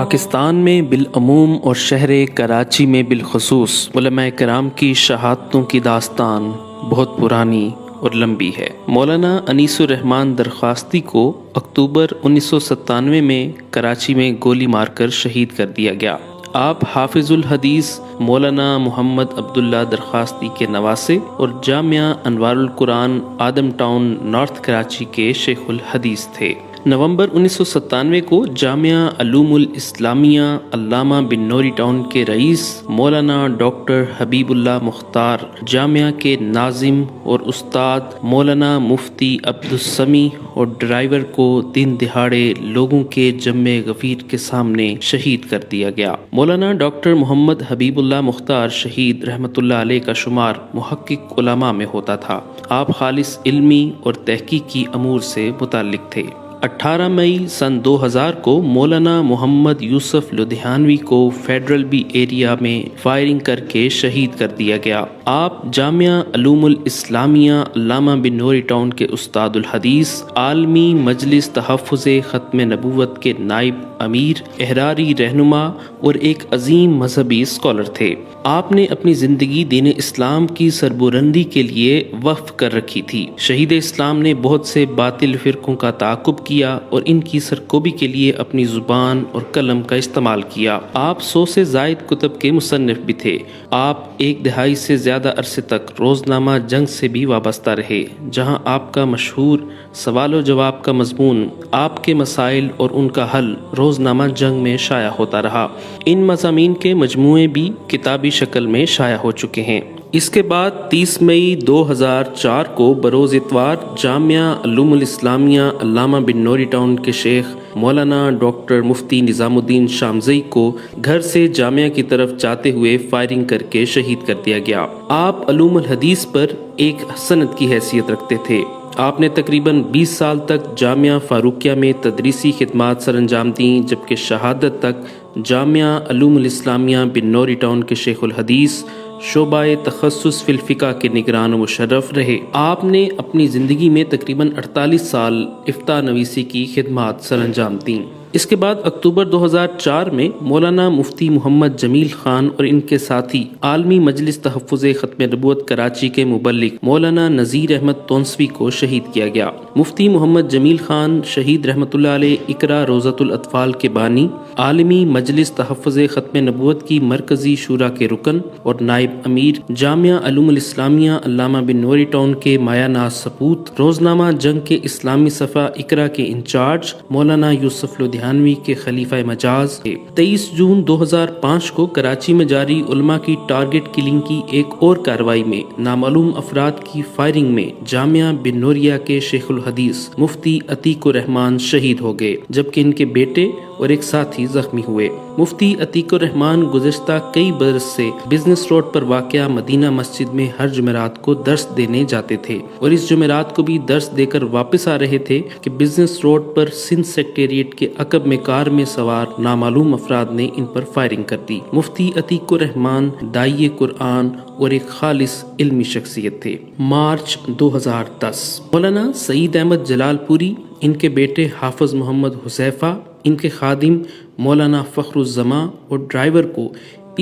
پاکستان میں بالعموم اور شہر کراچی میں بالخصوص علماء کرام کی شہادتوں کی داستان بہت پرانی اور لمبی ہے۔ مولانا انیس الرحمن درخواستی کو اکتوبر 1997 میں کراچی میں گولی مار کر شہید کر دیا گیا۔ آپ حافظ الحدیث مولانا محمد عبداللہ درخواستی کے نواسے اور جامعہ انوار القرآن آدم ٹاؤن نارتھ کراچی کے شیخ الحدیث تھے۔ نومبر 1997 کو جامعہ علوم الاسلامیہ علامہ بن نوری ٹاؤن کے رئیس مولانا ڈاکٹر حبیب اللہ مختار، جامعہ کے ناظم اور استاد مولانا مفتی عبدالسمیع اور ڈرائیور کو دن دہاڑے لوگوں کے جمع غفیر کے سامنے شہید کر دیا گیا۔ مولانا ڈاکٹر محمد حبیب اللہ مختار شہید رحمۃ اللہ علیہ کا شمار محقق علماء میں ہوتا تھا۔ آپ خالص علمی اور تحقیقی امور سے متعلق تھے۔ 18 مئی سن 2000 کو مولانا محمد یوسف لدھیانوی کو فیڈرل بی ایریا میں فائرنگ کر کے شہید کر دیا گیا۔ آپ جامعہ علوم الاسلامیہ علامہ بن نوری ٹاؤن کے استاد الحدیث، عالمی مجلس تحفظ ختم نبوت کے نائب امیر، احراری رہنما اور ایک عظیم مذہبی اسکالر تھے۔ آپ نے اپنی زندگی دین اسلام کی سربلندی کے لیے وقف کر رکھی تھی۔ شہید اسلام نے بہت سے باطل فرقوں کا تعاقب کیا اور ان کی سرکوبی کے لیے اپنی زبان اور قلم کا استعمال کیا۔ آپ 100 سے زائد کتب کے مصنف بھی تھے۔ آپ ایک دہائی سے زیادہ عرصے تک روزنامہ جنگ سے بھی وابستہ رہے، جہاں آپ کا مشہور سوال و جواب کا مضمون، آپ کے مسائل اور ان کا حل روزنامہ جنگ میں شائع ہوتا رہا۔ ان مضامین کے مجموعے بھی کتابی شکل میں شائع ہو چکے ہیں۔ اس کے بعد 30 مئی 2004 کو بروز اتوار جامعہ علوم الاسلامیہ علامہ بن نوری ٹاؤن کے شیخ مولانا ڈاکٹر مفتی نظام الدین شامزئی کو گھر سے جامعہ کی طرف جاتے ہوئے فائرنگ کر کے شہید کر دیا گیا۔ آپ علوم الحدیث پر ایک سند کی حیثیت رکھتے تھے۔ آپ نے تقریباً 20 سال تک جامعہ فاروقیہ میں تدریسی خدمات سر انجام دیں، جبکہ شہادت تک جامعہ علوم الاسلامیہ بن نوری ٹاؤن کے شیخ الحدیث شعبہ تخصص فی الفقہ کے نگران و مشرف رہے۔ آپ نے اپنی زندگی میں تقریباً 48 سال افتاء نویسی کی خدمات سر انجام دیں۔ اس کے بعد اکتوبر 2004 میں مولانا مفتی محمد جمیل خان اور ان کے ساتھی عالمی مجلس تحفظ ختم نبوت کراچی کے مبلغ مولانا نذیر احمد تونسوی کو شہید کیا گیا۔ مفتی محمد جمیل خان شہید رحمۃ اللہ علیہ اقرا روضۃ الاطفال کے بانی، عالمی مجلس تحفظ ختم نبوت کی مرکزی شورا کے رکن اور نائب امیر، جامعہ علوم الاسلامیہ علامہ بن نوری ٹاؤن کے مایہ ناز سپوت، روزنامہ جنگ کے اسلامی صفحہ اقرا کے انچارج مولانا یوسف لدھیانوی کے خلیفہ مجاز تھے۔ 23 جون 2005 کو کراچی میں جاری علماء کی ٹارگٹ کلنگ کی ایک اور کارروائی میں نامعلوم افراد کی فائرنگ میں جامعہ بن نوریہ کے شیخ الحدیث مفتی عتیق الرحمن شہید ہو گئے، جبکہ ان کے بیٹے اور ایک ساتھی زخمی ہوئے۔ مفتی عتیق الرحمن گزشتہ کئی برس سے بزنس روڈ پر واقع مدینہ مسجد میں ہر جمعرات کو درس دینے جاتے تھے، اور اس جمعرات کو بھی درس دے کر واپس آ رہے تھے کہ بزنس روڈ پر سندھ سیکریٹریٹ کے عقب میں کار میں سوار نامعلوم افراد نے ان پر فائرنگ کر دی۔ مفتی عتیق الرحمن داعی قرآن اور ایک خالص علمی شخصیت تھے۔ مارچ 2010 مولانا سعید احمد جلال پوری، ان کے بیٹے حافظ محمد حذیفہ، ان کے خادم مولانا فخر الزماں اور ڈرائیور کو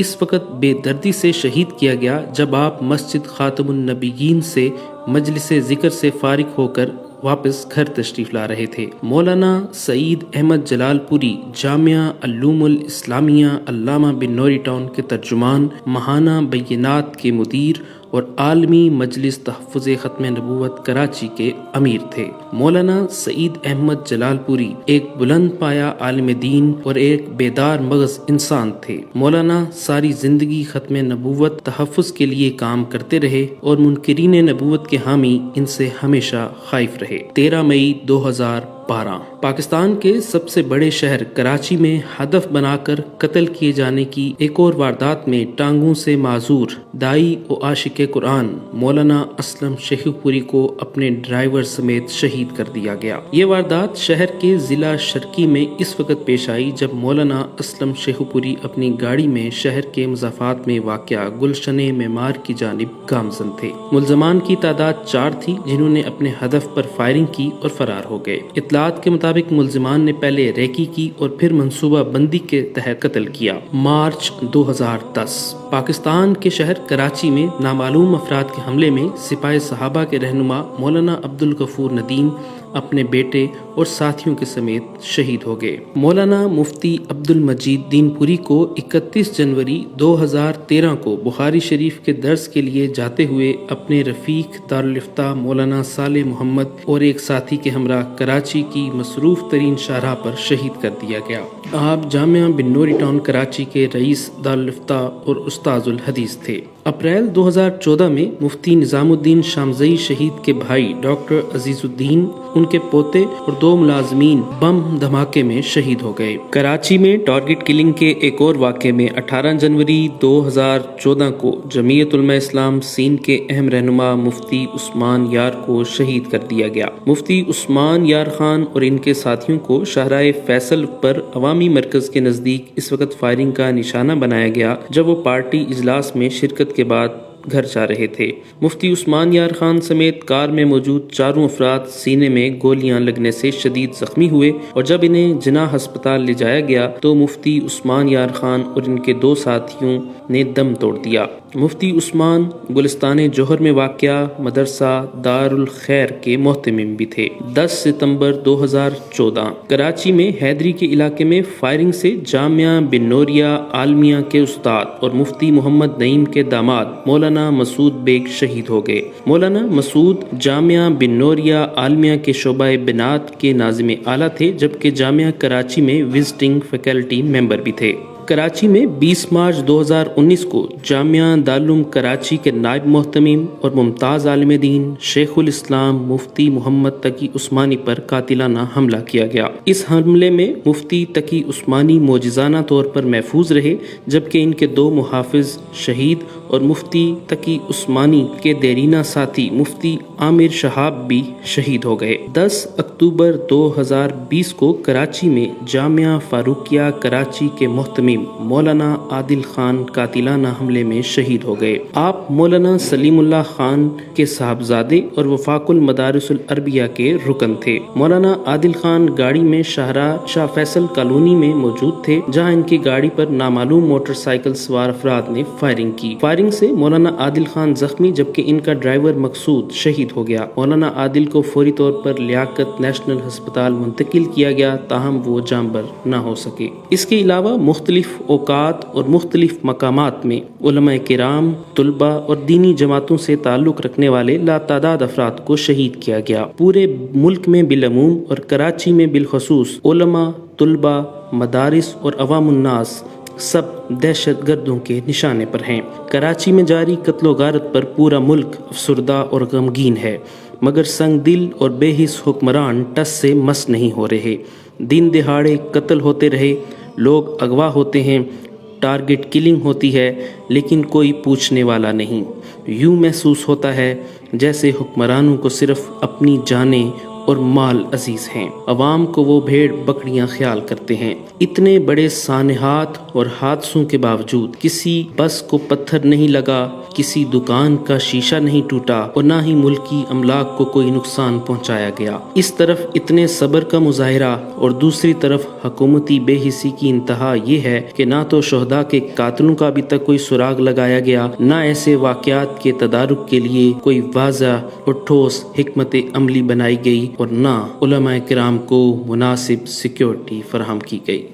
اس وقت بے دردی سے شہید کیا گیا جب آپ مسجد خاتم النبیین سے مجلس ذکر سے فارغ ہو کر واپس گھر تشریف لا رہے تھے۔ مولانا سعید احمد جلال پوری جامعہ علوم الاسلامیہ علامہ بن نوری ٹاؤن کے ترجمان، ماہانہ بینات کے مدیر اور عالمی مجلس تحفظ ختم نبوت کراچی کے امیر تھے۔ مولانا سعید احمد جلال پوری ایک بلند پایہ عالم دین اور ایک بیدار مغز انسان تھے۔ مولانا ساری زندگی ختم نبوت تحفظ کے لیے کام کرتے رہے اور منکرین نبوت کے حامی ان سے ہمیشہ خائف رہے۔ 13 مئی 2012 پاکستان کے سب سے بڑے شہر کراچی میں ہدف بنا کر قتل کیے جانے کی ایک اور واردات میں ٹانگوں سے معذور داعی و عاشق قرآن مولانا اسلم شیخو پوری کو اپنے ڈرائیور سمیت شہید کر دیا گیا۔ یہ واردات شہر کے ضلع شرقی میں اس وقت پیش آئی جب مولانا اسلم شیخو پوری اپنی گاڑی میں شہر کے مضافات میں واقع گلشن معمار کی جانب گامزن تھے۔ ملزمان کی تعداد 4 تھی، جنہوں نے اپنے ہدف پر فائرنگ کی اور فرار ہو گئے۔ اطلاع تفصیلات کے مطابق ملزمان نے پہلے ریکی کی اور پھر منصوبہ بندی کے تحت قتل کیا۔ مارچ 2010 پاکستان کے شہر کراچی میں نامعلوم افراد کے حملے میں سپاہ صحابہ کے رہنما مولانا عبدالغفور ندیم اپنے بیٹے اور ساتھیوں کے سمیت شہید ہو گئے۔ مولانا مفتی عبدالمجید دین پوری کو 31 جنوری 2013 کو بخاری شریف کے درس کے لیے جاتے ہوئے اپنے رفیق دارالفتہ مولانا صالح محمد اور ایک ساتھی کے ہمراہ کراچی کی مصروف ترین شاہراہ پر شہید کر دیا گیا۔ آپ جامعہ بن نوری ٹاؤن کراچی کے رئیس دارالفتہ اور استاذ الحدیث تھے۔ اپریل 2014 میں مفتی نظام الدین شامزئی شہید کے بھائی ڈاکٹر عزیز الدین، ان کے پوتے اور 2 ملازمین بم دھماکے میں شہید ہو گئے۔ کراچی میں ٹارگٹ کلنگ کے ایک اور واقعے میں 18 جنوری 2014 کو جمعیت علماء اسلام سندھ کے اہم رہنما مفتی عثمان یار کو شہید کر دیا گیا۔ مفتی عثمان یار خان اور ان کے ساتھیوں کو شاہراہ فیصل پر عوامی مرکز کے نزدیک اس وقت فائرنگ کا نشانہ بنایا گیا جب وہ پارٹی اجلاس میں شرکت کے بعد گھر جا رہے تھے۔ مفتی عثمان یار خان سمیت کار میں موجود 4 افراد سینے میں گولیاں لگنے سے شدید زخمی ہوئے اور جب انہیں جناح ہسپتال لے جایا گیا تو مفتی عثمان یار خان اور ان کے 2 ساتھیوں نے دم توڑ دیا۔ مفتی عثمان گلستان جوہر میں واقع مدرسہ دارالخیر کے محتمم بھی تھے۔ 10 ستمبر 2014 کراچی میں حیدری کے علاقے میں فائرنگ سے جامعہ بن نوریہ عالمیہ کے استاد اور مفتی محمد نعیم کے داماد مولانا مسعود بیگ شہید ہو گئے۔ مولانا مسعود جامعہ بن نوریہ عالمیہ کے شعبہ بنات کے ناظم اعلیٰ تھے، جبکہ جامعہ کراچی میں وزٹنگ فیکلٹی ممبر بھی تھے۔ کراچی میں 20 مارچ 2019 کو جامعہ دارالعلوم کراچی کے نائب محتمم اور ممتاز عالم دین شیخ الاسلام مفتی محمد تقی عثمانی پر قاتلانہ حملہ کیا گیا۔ اس حملے میں مفتی تقی عثمانی معجزانہ طور پر محفوظ رہے، جبکہ ان کے 2 محافظ شہید اور مفتی تقی عثمانی کے دیرینہ ساتھی مفتی عامر شہاب بھی شہید ہو گئے۔ 10 اکتوبر 2020 کو کراچی میں جامعہ فاروقیہ کراچی کے محتمم مولانا عادل خان قاتلانہ حملے میں شہید ہو گئے۔ آپ مولانا سلیم اللہ خان کے صاحبزادے اور وفاق المدارس العربیہ کے رکن تھے۔ مولانا عادل خان گاڑی میں شاہراہ شاہ فیصل کالونی میں موجود تھے، جہاں ان کی گاڑی پر نامعلوم موٹر سائیکل سوار افراد نے فائرنگ کی۔ فائرنگ سے مولانا عادل خان زخمی جبکہ ان کا ڈرائیور مقصود شہید ہو گیا۔ مولانا عادل کو فوری طور پر لیاقت نیشنل ہسپتال منتقل کیا گیا، تاہم وہ جاں بر نہ ہو سکے۔ اس کے علاوہ مختلف اوقات اور مختلف مقامات میں علماء کرام، طلباء اور دینی جماعتوں سے تعلق رکھنے والے لاتعداد افراد کو شہید کیا گیا۔ پورے ملک میں بالعموم اور کراچی میں بالخصوص علماء، طلباء، مدارس اور عوام الناس سب دہشت گردوں کے نشانے پر ہیں۔ کراچی میں جاری قتل و غارت پر پورا ملک افسردہ اور غمگین ہے، مگر سنگ دل اور بے حس حکمران ٹس سے مس نہیں ہو رہے۔ دن دہاڑے قتل ہوتے رہے، لوگ اغوا ہوتے ہیں، ٹارگٹ کلنگ ہوتی ہے، لیکن کوئی پوچھنے والا نہیں۔ یوں محسوس ہوتا ہے جیسے حکمرانوں کو صرف اپنی جانیں اور مال عزیز ہیں، عوام کو وہ بھیڑ بکریاں خیال کرتے ہیں۔ اتنے بڑے سانحات اور حادثوں کے باوجود کسی بس کو پتھر نہیں لگا، کسی دکان کا شیشہ نہیں ٹوٹا اور نہ ہی ملکی املاک کو کوئی نقصان پہنچایا گیا۔ اس طرف اتنے صبر کا مظاہرہ اور دوسری طرف حکومتی بے حسی کی انتہا یہ ہے کہ نہ تو شہداء کے قاتلوں کا ابھی تک کوئی سراغ لگایا گیا، نہ ایسے واقعات کے تدارک کے لیے کوئی واضح اور ٹھوس حکمت عملی بنائی گئی اور نہ علماء کرام کو مناسب سیکیورٹی فراہم کی گئی۔